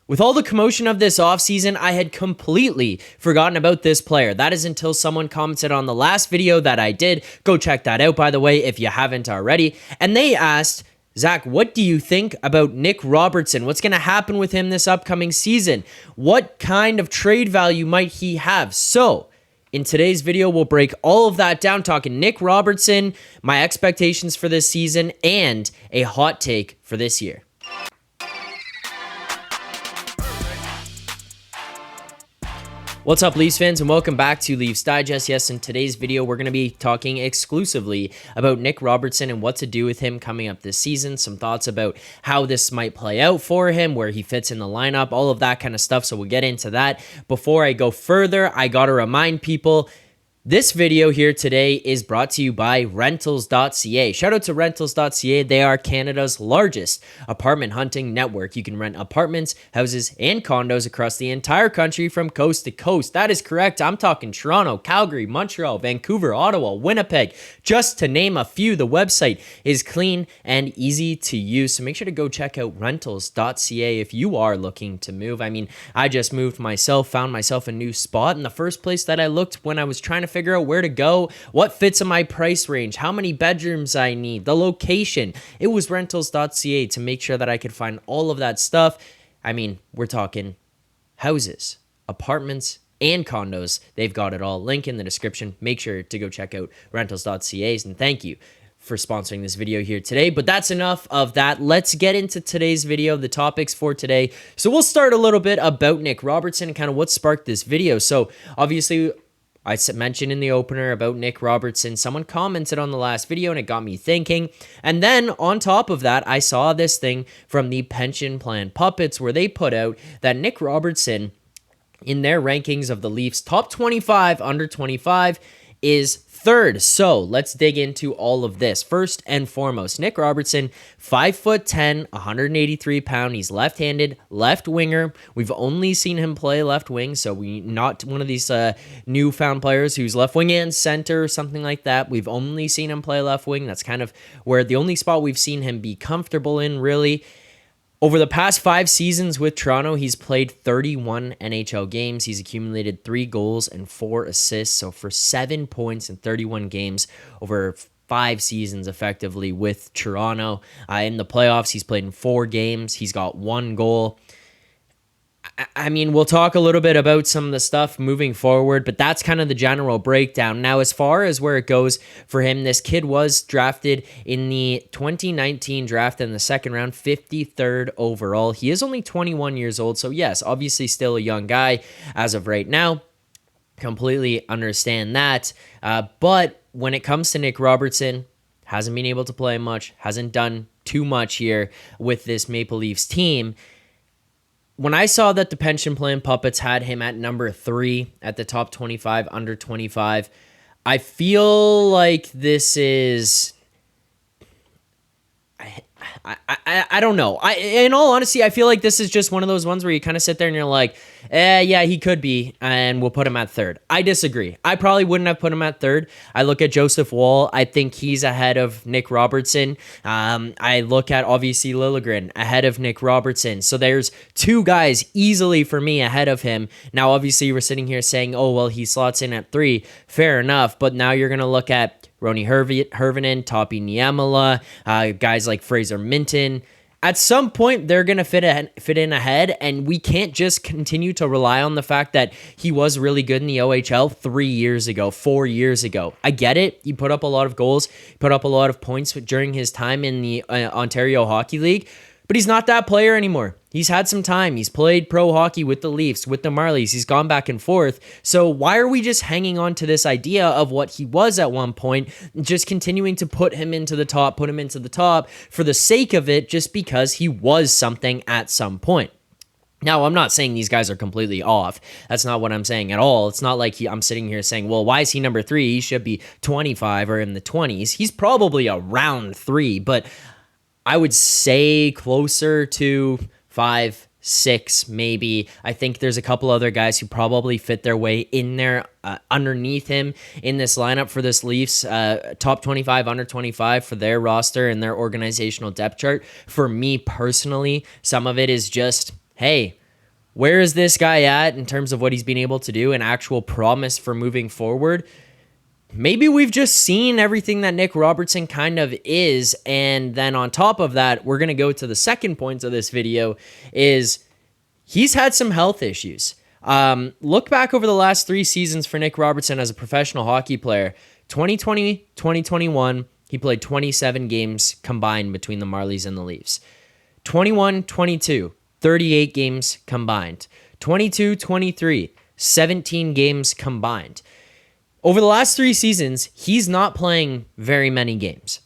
With all the commotion of this offseason, I had completely forgotten about this player. That is until someone commented on the last video that I did. Go check that out, by the way, if you haven't already. And they asked, Zach, what do you think about Nick Robertson? What's going to happen with him this upcoming season? What kind of trade value might he have? So, in today's video, we'll break all of that down, talking Nick Robertson, my expectations for this season, and a hot take for this year. What's up, Leafs fans, and welcome back to Leafs Digest. Yes, in today's video, we're going to be talking exclusively about Nick Robertson and what to do with him coming up this season, some thoughts about how this might play out for him, where he fits in the lineup, all of that kind of stuff, so we'll get into that. Before I go further, I got to remind people, this video here today is brought to you by rentals.ca. Shout out to rentals.ca. They are Canada's largest apartment hunting network. You can rent apartments, houses, and condos across the entire country from coast to coast. That is correct. I'm talking Toronto, Calgary, Montreal, Vancouver, Ottawa, Winnipeg, just to name a few. The website is clean and easy to use, so make sure to go check out rentals.ca if you are looking to move. I mean, I just moved myself, found myself a new spot, and the first place that I looked when I was trying to figure out where to go, what fits in my price range, how many bedrooms I need, the location. It was rentals.ca to make sure that I could find all of that stuff. I mean, we're talking houses, apartments, and condos. They've got it all. Link in the description. Make sure to go check out rentals.ca, and thank you for sponsoring this video here today. But that's enough of that. Let's get into today's video, the topics for today. So we'll start a little bit about Nick Robertson and kind of what sparked this video. So obviously, I mentioned in the opener about Nick Robertson. Someone commented on the last video and it got me thinking. And then on top of that, I saw this thing from the Pension Plan Puppets where they put out that Nick Robertson, in their rankings of the Leafs top 25 under 25, is third. So let's dig into all of this. First and foremost, Nick Robertson, 5'10", 183 pounds. He's left-handed, left winger. We've only seen him play left wing, so we not one of these newfound players who's left wing and center or something like that. We've only seen him play left wing. That's kind of where the only spot we've seen him be comfortable in, really. Over the past 5 seasons with Toronto, he's played 31 NHL games. He's accumulated 3 goals and 4 assists. So for 7 points in 31 games over 5 seasons effectively with Toronto. In the playoffs, he's played in 4 games. He's got 1 goal. I mean, we'll talk a little bit about some of the stuff moving forward, but that's kind of the general breakdown. Now, as far as where it goes for him, this kid was drafted in the 2019 draft in the second round, 53rd overall. He is only 21 years old, so yes, obviously still a young guy as of right now. Completely understand that. But when it comes to Nick Robertson, hasn't been able to play much, hasn't done too much here with this Maple Leafs team. When I saw that the Pension Plan Puppets had him at number 3 at the top 25 under 25, I feel like this is... I don't know. In all honesty, I feel like this is just one of those ones where you kind of sit there and you're like, yeah, he could be, and we'll put him at 3rd. I disagree. I probably wouldn't have put him at 3rd. I look at Joseph Woll. I think he's ahead of Nick Robertson. I look at, obviously, Liljegren ahead of Nick Robertson. So there's 2 guys easily for me ahead of him. Now, obviously, we're sitting here saying, oh, well, he slots in at 3. Fair enough. But now you're going to look at Roni Hirvonen, Topi Niemela, guys like Fraser Minton. At some point, they're going to fit in ahead, and we can't just continue to rely on the fact that he was really good in the OHL 3 years ago, 4 years ago. I get it. He put up a lot of goals, put up a lot of points during his time in the Ontario Hockey League, but he's not that player anymore. He's had some time. He's played pro hockey with the Leafs, with the Marlies. He's gone back and forth. So why are we just hanging on to this idea of what he was at one point, just continuing to put him into the top for the sake of it, just because he was something at some point? Now, I'm not saying these guys are completely off. That's not what I'm saying at all. It's not like I'm sitting here saying, well, why is he number 3? He should be 25 or in the 20s. He's probably around 3, but I would say closer to 5, 6, maybe. I think there's a couple other guys who probably fit their way in there underneath him in this lineup for this Leafs top 25, under 25 for their roster and their organizational depth chart. For me personally, some of it is just, hey, where is this guy at in terms of what he's been able to do and actual promise for moving forward? Maybe we've just seen everything that Nick Robertson kind of is. And then on top of that, we're going to go to the second point of this video is he's had some health issues. Look back over the last 3 seasons for Nick Robertson as a professional hockey player. 2020, 2021, he played 27 games combined between the Marlies and the Leafs. 21, 22, 38 games combined. 22, 23, 17 games combined. Over the last 3 seasons, he's not playing very many games.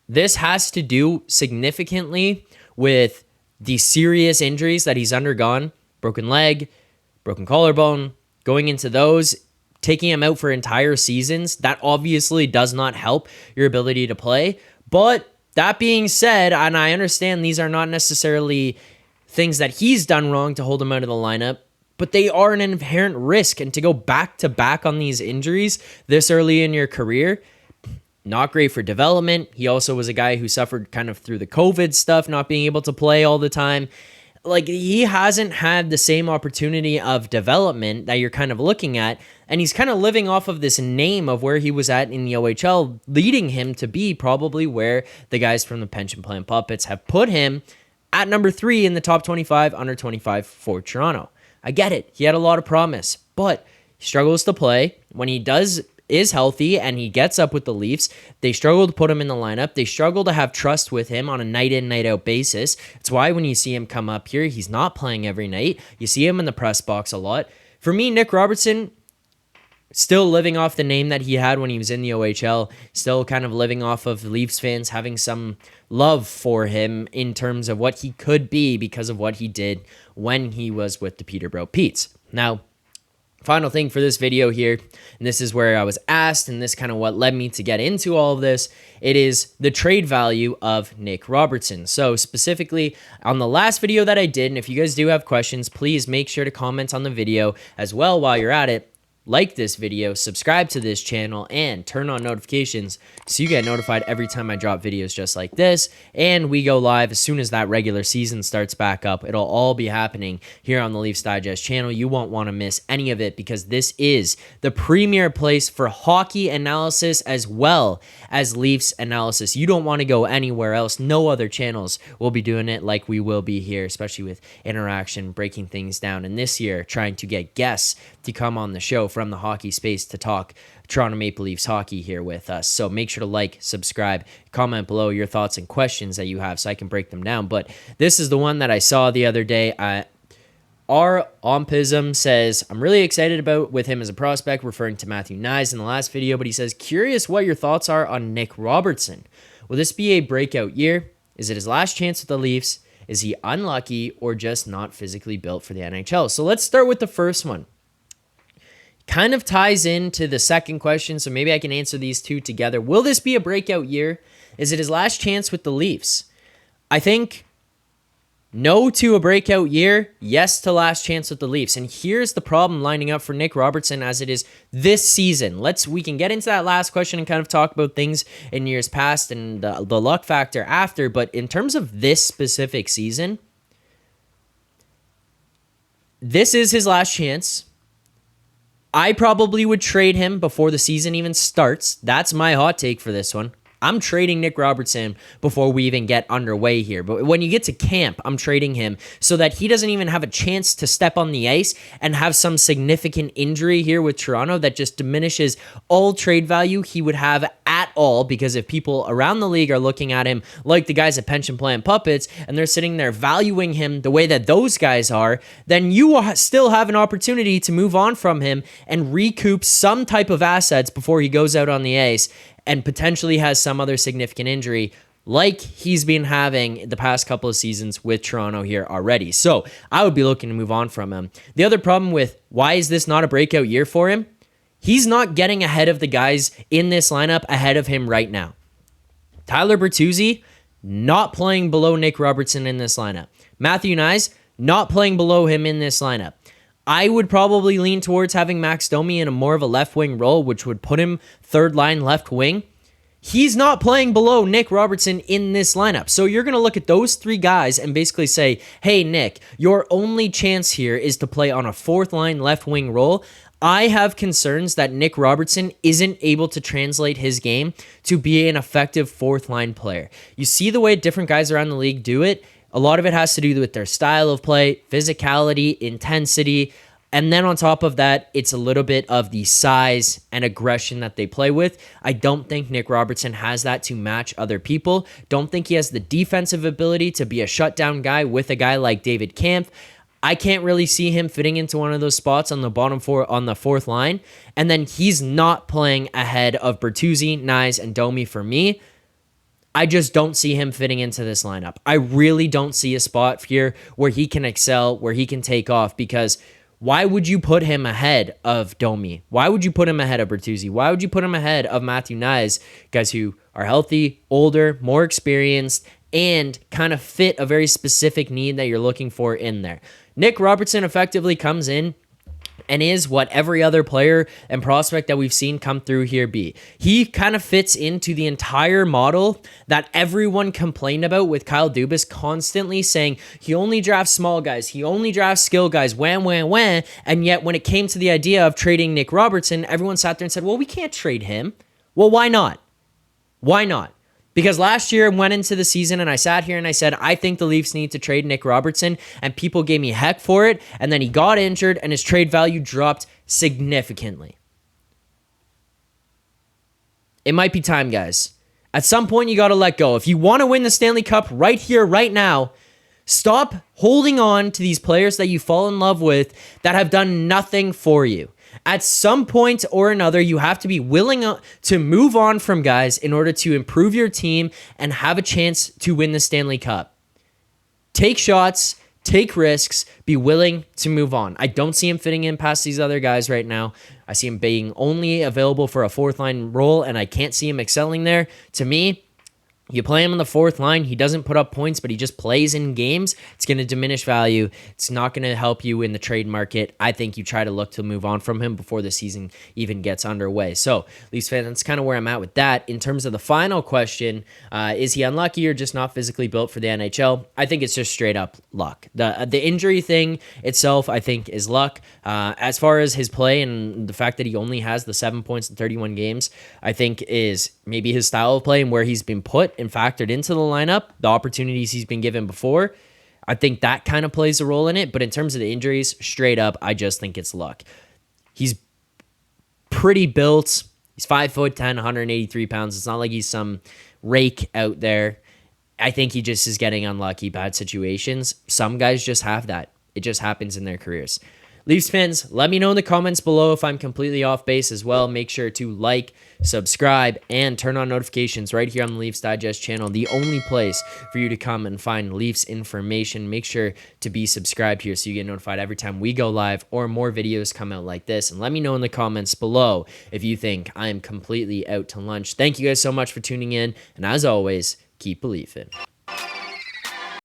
This has to do significantly with the serious injuries that he's undergone. Broken leg, broken collarbone, going into those, taking him out for entire seasons. That obviously does not help your ability to play. But that being said, and I understand these are not necessarily things that he's done wrong to hold him out of the lineup, but they are an inherent risk. And to go back to back on these injuries this early in your career, not great for development. He also was a guy who suffered kind of through the COVID stuff, not being able to play all the time. Like, he hasn't had the same opportunity of development that you're kind of looking at. And he's kind of living off of this name of where he was at in the OHL, leading him to be probably where the guys from the Pension Plan Puppets have put him at number 3 in the top 25, under 25 for Toronto. I get it. He had a lot of promise, but he struggles to play. When he is healthy and he gets up with the Leafs, they struggle to put him in the lineup. They struggle to have trust with him on a night in, night out basis. It's why when you see him come up here, he's not playing every night. You see him in the press box a lot. For me, Nick Robertson, still living off the name that he had when he was in the OHL, still kind of living off of Leafs fans having some love for him in terms of what he could be because of what he did when he was with the Peterborough Petes. Now, final thing for this video here, and this is where I was asked, and this kind of what led me to get into all of this, it is the trade value of Nick Robertson. So specifically on the last video that I did, and if you guys do have questions, please make sure to comment on the video as well while you're at it. Like this video, subscribe to this channel, and turn on notifications so you get notified every time I drop videos just like this. And we go live as soon as that regular season starts back up. It'll all be happening here on the Leafs Digest channel. You won't want to miss any of it because this is the premier place for hockey analysis as well as Leafs analysis. You don't want to go anywhere else. No other channels will be doing it like we will be here, especially with interaction, breaking things down. And this year, trying to get guests to come on the show from the hockey space to talk Toronto Maple Leafs hockey here with us. So make sure to like, subscribe, comment below your thoughts and questions that you have so I can break them down. But this is the one that I saw the other day. Our Ompism says, I'm really excited about with him as a prospect, referring to Matthew Nyes in the last video, but he says, curious what your thoughts are on Nick Robertson. Will this be a breakout year? Is it his last chance with the Leafs? Is he unlucky or just not physically built for the NHL? So let's start with the first one. Kind of ties into the second question, so maybe I can answer these two together. Will this be a breakout year? Is it his last chance with the Leafs? I think no to a breakout year, yes to last chance with the Leafs. And here's the problem lining up for Nick Robertson as it is this season. We can get into that last question and kind of talk about things in years past and the luck factor after. But in terms of this specific season, this is his last chance. I probably would trade him before the season even starts. That's my hot take for this one. I'm trading Nick Robertson before we even get underway here. But when you get to camp, I'm trading him so that he doesn't even have a chance to step on the ice and have some significant injury here with Toronto that just diminishes all trade value he would have at all. Because if people around the league are looking at him like the guys at Pension Plan Puppets and they're sitting there valuing him the way that those guys are, then you still have an opportunity to move on from him and recoup some type of assets before he goes out on the ice and potentially has some other significant injury like he's been having the past couple of seasons with Toronto here already. So I would be looking to move on from him. The other problem with why is this not a breakout year for him? He's not getting ahead of the guys in this lineup ahead of him right now. Tyler Bertuzzi, not playing below Nick Robertson in this lineup. Matthew Nyes, not playing below him in this lineup. I would probably lean towards having Max Domi in a more of a left wing role, which would put him third line left wing. He's not playing below Nick Robertson in this lineup. So you're going to look at those three guys and basically say, hey, Nick, your only chance here is to play on a fourth line left wing role. I have concerns that Nick Robertson isn't able to translate his game to be an effective fourth line player. You see the way different guys around the league do it. A lot of it has to do with their style of play, physicality, intensity. And then on top of that, it's a little bit of the size and aggression that they play with. I don't think Nick Robertson has that to match other people. Don't think he has the defensive ability to be a shutdown guy with a guy like David Kampf. I can't really see him fitting into one of those spots on the bottom four on the fourth line. And then he's not playing ahead of Bertuzzi, Nyes, and Domi for me. I just don't see him fitting into this lineup. I really don't see a spot here where he can excel, where he can take off, because why would you put him ahead of Domi? Why would you put him ahead of Bertuzzi? Why would you put him ahead of Matthew Nyes? Guys who are healthy, older, more experienced, and kind of fit a very specific need that you're looking for in there. Nick Robertson effectively comes in and is what every other player and prospect that we've seen come through here be. He kind of fits into the entire model that everyone complained about with Kyle Dubas constantly saying he only drafts small guys, he only drafts skill guys, wham, and yet when it came to the idea of trading Nick Robertson, everyone sat there and said, well, we can't trade him. Well, why not? Why not? Because last year I went into the season and I sat here and I said, I think the Leafs need to trade Nick Robertson, and people gave me heck for it, and then he got injured and his trade value dropped significantly. It might be time, guys. At some point, you got to let go. If you want to win the Stanley Cup right here, right now, stop holding on to these players that you fall in love with that have done nothing for you. At some point or another, you have to be willing to move on from guys in order to improve your team and have a chance to win the Stanley Cup. Take shots, take risks, be willing to move on. I don't see him fitting in past these other guys right now. I see him being only available for a fourth line role, and I can't see him excelling there. To me, you play him on the fourth line, he doesn't put up points, but he just plays in games. It's going to diminish value. It's not going to help you in the trade market. I think you try to look to move on from him before the season even gets underway. So, Leafs fans, that's kind of where I'm at with that. In terms of the final question, is he unlucky or just not physically built for the NHL? I think it's just straight up luck. The injury thing itself, I think, is luck. As far as his play and the fact that he only has the 7 points in 31 games, I think is maybe his style of play and where he's been put and factored into the lineup, the opportunities he's been given before. I think that kind of plays a role in it. But in terms of the injuries, straight up, I just think it's luck. He's pretty built. He's 5'10", 183 pounds. It's not like he's some rake out there. I think he just is getting unlucky, bad situations. Some guys just have that. It just happens in their careers. Leafs fans, let me know in the comments below if I'm completely off base as well. Make sure to like, subscribe, and turn on notifications right here on the Leafs Digest channel, the only place for you to come and find Leafs information. Make sure to be subscribed here so you get notified every time we go live or more videos come out like this. And let me know in the comments below if you think I am completely out to lunch. Thank you guys so much for tuning in, and as always, keep believing.